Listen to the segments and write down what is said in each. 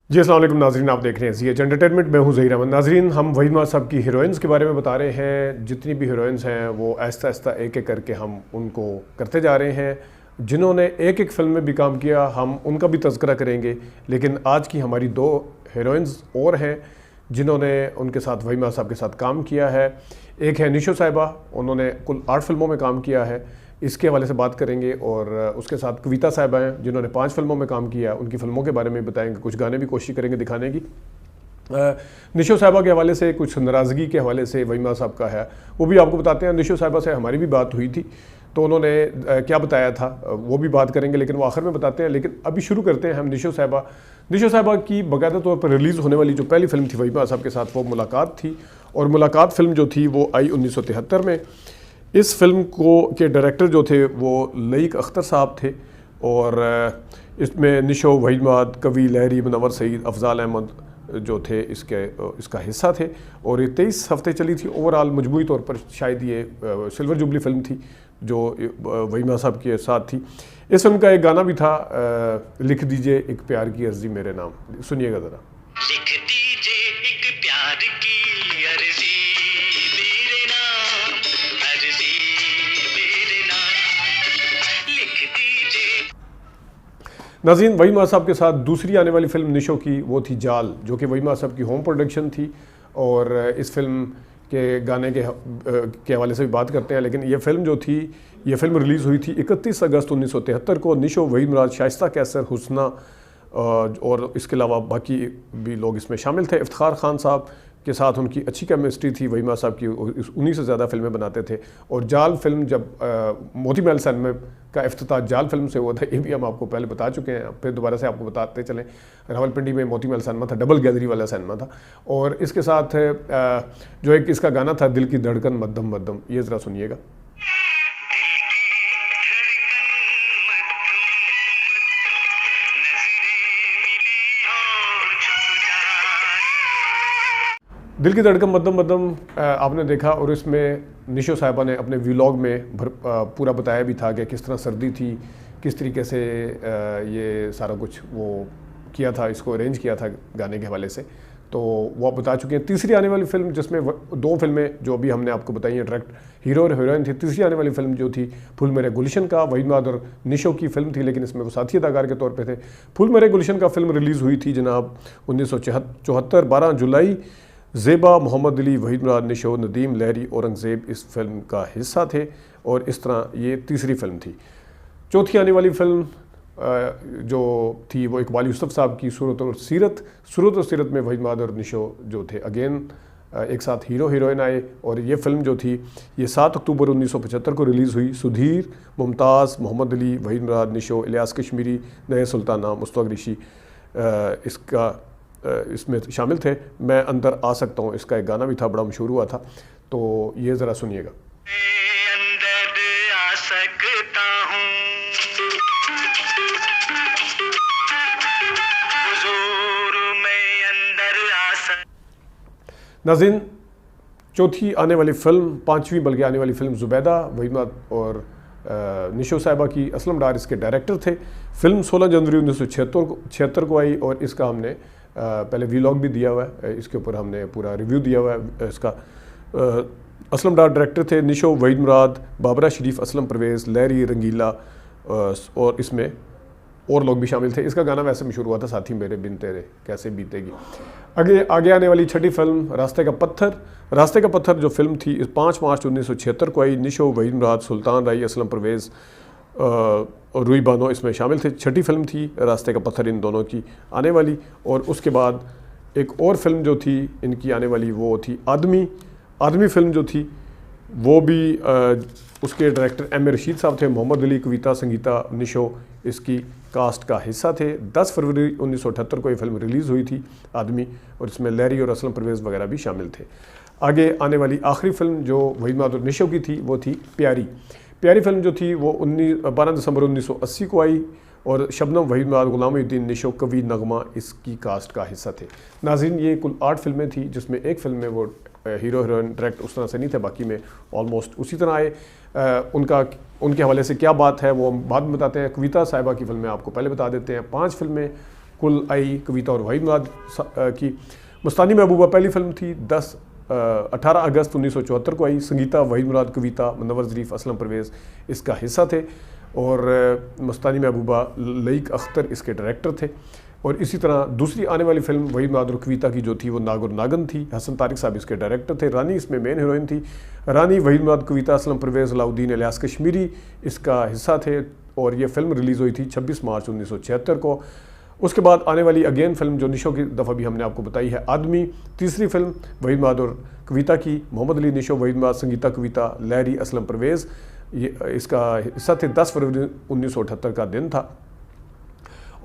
जी अस्सलाम वालेकुम नाज़रीन, आप देख रहे हैं ज़ी एंटरटेनमेंट। मैं हूं ज़हीर अहमद। नाज़रीन, हम वहीद महमद साहब की हीरोइंस के बारे में बता रहे हैं। जितनी भी हीरोइंस हैं वो आहिस्ता आहिस्ता एक एक करके हम उनको करते जा रहे हैं। जिन्होंने एक एक फ़िल्म में भी काम किया हम उनका भी तज़किरा करेंगे। लेकिन आज की हमारी दो हीरोइंस और हैं जिन्होंने उनके साथ वहीद महमद साहब के साथ काम किया है। एक है निशो साहिबा, उन्होंने कुल 8 फिल्मों में काम किया है, इसके हवाले से बात करेंगे। और उसके साथ कविता साहिबा हैं जिन्होंने 5 फिल्मों में काम किया, उनकी फ़िल्मों के बारे में बताएंगे, कुछ गाने भी कोशिश करेंगे दिखाने की। निशो साहिबा के हवाले से, कुछ नाराज़गी के हवाले से वहीद महमद साहब का है, वो भी आपको बताते हैं। निशो साहिबा से हमारी भी बात हुई थी तो उन्होंने क्या बताया था वो भी बात करेंगे, लेकिन वो आखिर में बताते हैं। लेकिन अभी शुरू करते हैं हम निशो साहिबा की बाकायदा तौर पर रिलीज़ होने वाली जो पहली फिल्म थी वहीद महमद साहब के साथ, वो मुलाकात थी। और मुलाकात फ़िल्म जो थी वो आई 1973 में। इस फिल्म के डायरेक्टर जो थे वो लईक अख्तर साहब थे। और इसमें निशो, वहीद महमद, कवि लहरी, मुनव्वर सईद, अफजाल अहमद जो थे इसका हिस्सा थे। और ये 23 हफ्ते चली थी ओवरऑल। मजमूई तौर पर शायद ये सिल्वर जुबली फिल्म थी जो वहीद महमद साहब के साथ थी। इस फिल्म का एक गाना भी था, लिख दीजिए एक प्यार की अर्जी मेरे नाम। सुनिएगा ज़रा। लिख दीजिए एक प्यार की अर्जी मेरे नाम, अर्जी मेरे नाम, लिख दीजिए। नाज़रीन, वहीद महमद साहब के साथ दूसरी आने वाली फ़िल्म निशो की वो थी जाल, जो कि वहीद महमद साहब की होम प्रोडक्शन थी। और इस फिल्म के गाने के हवाले से भी बात करते हैं। लेकिन ये फ़िल्म जो थी, ये फ़िल्म रिलीज़ हुई थी 31 अगस्त 1973 को। निशो, वहीद महमद, शाइस्ता कैसर, हुस्ना और इसके अलावा बाकी भी लोग इसमें शामिल थे। इफ्तिखार खान साहब के साथ उनकी अच्छी केमिस्ट्री थी। वहीद महमद साहब की 19 से ज़्यादा फिल्में बनाते थे। और जाल फिल्म जब मोती महल सिनेमा का इफ्तिताह जाल फिल्म से हुआ था, ये भी हम आपको पहले बता चुके हैं, फिर दोबारा से आपको बताते चलें। रावलपिंडी में मोती महल सिनेमा था, डबल गैलरी वाला सिनेमा था। और इसके साथ जो एक इसका गाना था, दिल की धड़कन मध्यम मध्यम, ये ज़रा सुनिएगा। दिल की धड़कन मध्यम मध्यम आपने देखा। और इसमें निशो साहिबा ने अपने व्लॉग में पूरा बताया भी था कि किस तरह सर्दी थी, किस तरीके से ये सारा कुछ वो किया था, इसको अरेंज किया था गाने के हवाले से। तो वो आप बता चुके हैं। तीसरी आने वाली फ़िल्म, जिसमें 2 फिल्में जो अभी हमने आपको बताई हैं डायरेक्ट हीरो और हीरोइन थी। तीसरी आने वाली फ़िल्म जो थी फूल मेरे गुलशन का, वहीद महमद और निशो की फ़िल्म थी, लेकिन इसमें वो साथी अदाकार के तौर पे थे। फूल मेरे गुलशन का फ़िल्म रिलीज़ हुई थी जनाब 1974 12 जुलाई। ज़ेबा, मोहम्मद अली, वहीद महमद, निशो, नदीम, लहरी, औरंगज़ेब इस फिल्म का हिस्सा थे। और इस तरह ये तीसरी फिल्म थी। चौथी आने वाली फिल्म जो थी वो इकबाल यूसुफ साहब की सूरत और सीरत में वहीद महमद और निशो जो थे अगेन एक साथ हीरो हीरोइन आए। और ये फ़िल्म जो थी ये 7 अक्टूबर 1975 को रिलीज़ हुई। सुधीर, मुमताज़, मोहम्मद अली, वहीद महमद, निशो, इलियास कश्मीरी, नए सुल्ताना, मुस्तफ़ा ऋषि इसमें शामिल थे। मैं अंदर आ सकता हूँ, इसका एक गाना भी था, बड़ा मशहूर हुआ था। तो ये ज़रा सुनिएगा। अंदर आ सकता हूँ, हुजूर मैं अंदर आ सकता। नाज़रीन, चौथी आने वाली फ़िल्म, पाँचवीं बल्कि आने वाली फ़िल्म ज़ुबैदा, वहीद महमद और निशो साहिबा की। असलम डार इसके डायरेक्टर थे। फ़िल्म 16 जनवरी 1976 को आई। और इसका हमने पहले व्लॉग भी दिया हुआ है, इसके ऊपर हमने पूरा रिव्यू दिया हुआ है इसका। असलम डार डायरेक्टर थे। निशो, वहीद महमद, बाबरा शरीफ, असलम परवेज़, लहरी, रंगीला और इसमें और लोग भी शामिल थे। इसका गाना वैसे मशहूर हुआ था, साथी मेरे बिन तेरे कैसे बीतेगी। आगे आने वाली छठी फिल्म रास्ते का पत्थर जो फिल्म थी इस 5 मार्च 1976 को आई। निशो, वहीद महमद, सुल्तान राई, असलम परवेज़ और रूई बानो इसमें शामिल थे। छठी फिल्म थी रास्ते का पत्थर इन दोनों की आने वाली। और उसके बाद एक और फिल्म जो थी इनकी आने वाली वो थी आदमी फिल्म जो थी वो भी उसके डायरेक्टर एम ए रशीद साहब थे। मोहम्मद अली, कविता, संगीता, निशो इसकी कास्ट का हिस्सा थे। 10 फरवरी 1978 को ये फिल्म रिलीज़ हुई थी आदमी। और इसमें लहरी और असलम परवेज़ वगैरह भी शामिल थे। आगे आने वाली आखिरी फिल्म जो वहीद महमद और निशो की थी वो थी प्यारी फिल्म जो थी वो 12 दिसंबर 1980 को आई। और शबनम, वहीद महमद, गुलामुद्दीन, निशो, कवि, नगमा इसकी कास्ट का हिस्सा थे। नाज़रीन, ये कुल 8 फिल्में थी जिसमें एक फिल्म में वो हीरो हीरोइन डायरेक्ट उस तरह से नहीं थे, बाकी में ऑलमोस्ट उसी तरह आए। उनके हवाले से क्या बात है वो हम बाद में बताते हैं। कविता साहिबा की फिल्में आपको पहले बता देते हैं। 5 फिल्में कुल आई कविता और वहीद मुराद की। मस्तानी महबूबा पहली फिल्म थी, 18 अगस्त 1974 को आई। संगीता वहीद मुराद, कविता मुनव्वर ज़रीफ़, असलम परवेज़ इसका हिस्सा थे और मस्तानी महबूबा लईक अख्तर इसके डायरेक्टर थे। और इसी तरह दूसरी आने वाली फिल्म वहीद मुराद और कविता की जो थी वो नाग और नागन थी। हसन तारिक साहब इसके डायरेक्टर थे। रानी इसमें मेन हीरोइन थी। रानी वहीद मुराद, कविता, असलम परवेज़, अलाउद्दीन, इलियास कश्मीरी इसका हिस्सा थे और ये फिल्म रिलीज़ हुई थी 26 मार्च 1976 को। उसके बाद आने वाली अगेन फिल्म जो निशो की दफ़ा भी हमने आपको बताई है, आदमी, तीसरी फिल्म वहीद मुराद और कविता की। मोहम्मद अली, निशो, वहीद मुराद, संगीता, कविता, लहरी, असलम परवेज़ ये इसका हिस्सा थे। 10 फरवरी 1978 का दिन था।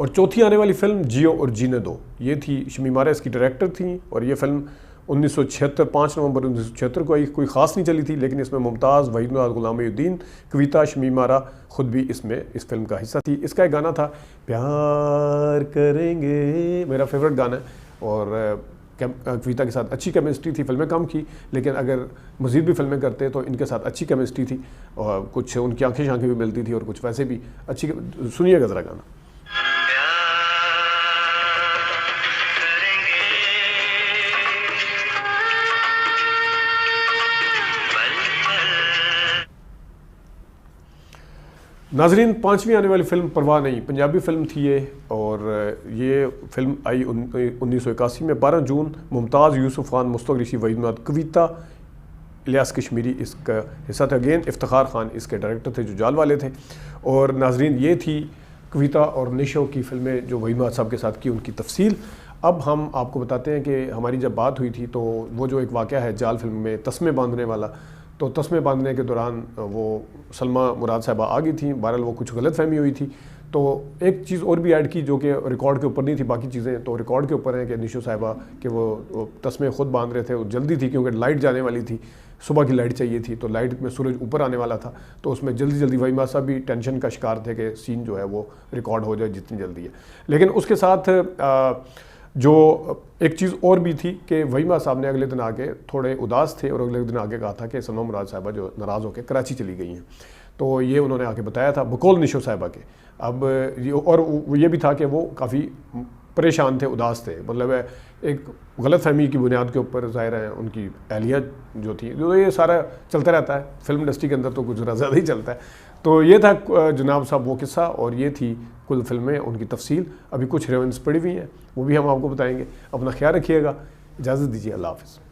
और चौथी आने वाली फिल्म जियो और जीने दो, ये थी। शमीम आरा इसकी डायरेक्टर थी और ये फिल्म 1976 5 नवंबर 1976 को आई। कोई ख़ास नहीं चली थी, लेकिन इसमें मुमताज़, वहीद मुराद, गुलामुद्दीन, कविता, शमीम आरा ख़ुद भी इसमें इस फिल्म का हिस्सा थी। इसका एक गाना था प्यार करेंगे, मेरा फेवरेट गाना है। और कविता के साथ अच्छी केमिस्ट्री थी। फिल्में कम की, लेकिन अगर मज़ीद भी फिल्में करते तो इनके साथ अच्छी केमिस्ट्री थी और कुछ उनकी आंखें शांखें भी मिलती थी और कुछ वैसे भी अच्छी। सुनिएगा ज़रा गाना। नाजरीन, पाँचवीं आने वाली फ़िल्म परवाह नहीं, पंजाबी फ़िल्म थी ये। और ये फ़िल्म आई 1981 में। 12 जून मुमताज़, यूसुफ खान, मुस्तफ़ा ऋषि, वहीद मुराद, कविता, इलियास कश्मीरी इसका हिस्सा था। अगेन इफ्तिखार खान इसके डायरेक्टर थे जो जाल वाले थे। और नाजरीन, ये थी कविता और निशो की फ़िल्में जो वहीद मुराद साहब के साथ की, उनकी तफसील। अब हम आपको बताते हैं कि हमारी जब बात हुई थी तो वो जो एक वाक़या है जाल फिल्म में तस्मे बांधने वाला, तो तस्मे बांधने के दौरान वो सलमा मुराद साहबा आ गई थी। बहरहाल वो कुछ गलत फहमी हुई थी। तो एक चीज़ और भी ऐड की जो कि रिकॉर्ड के ऊपर नहीं थी, बाकी चीज़ें तो रिकॉर्ड के ऊपर हैं कि निशो साहिबा के वो तस्मे खुद बांध रहे थे। वो जल्दी थी क्योंकि लाइट जाने वाली थी, सुबह की लाइट चाहिए थी, तो लाइट में सूरज ऊपर आने वाला था, तो उसमें जल्दी जल्दी वहीद मुराद साहब भी टेंशन का शिकार थे कि सीन जो है वो रिकॉर्ड हो जाए जितनी जल्दी है। लेकिन उसके साथ जो एक चीज़ और भी थी कि वहीद मुराद साहब ने अगले दिन आके थोड़े उदास थे और अगले दिन आगे कहा था कि सलमा मुराद साहिबा जो नाराज़ होकर कराची चली गई हैं। तो ये उन्होंने आके बताया था बकौल निशो साहिबा के। अब और ये भी था कि वो काफ़ी परेशान थे, उदास थे। मतलब एक गलत फहमी की बुनियाद के ऊपर ज़ाहिर है उनकी एहलिया जो थी, जो ये सारा चलता रहता है फिल्म इंडस्ट्री के अंदर, तो कुछ ज़्यादा ही चलता है। तो ये था जनाब साहब वो किस्सा, और ये थी कुल फिल्में, उनकी तफसील। अभी कुछ हीरोइंस पड़ी हुई हैं, वो भी हम आपको बताएंगे। अपना ख्याल रखिएगा, इजाज़त दीजिए, अल्लाह हाफ़िज़।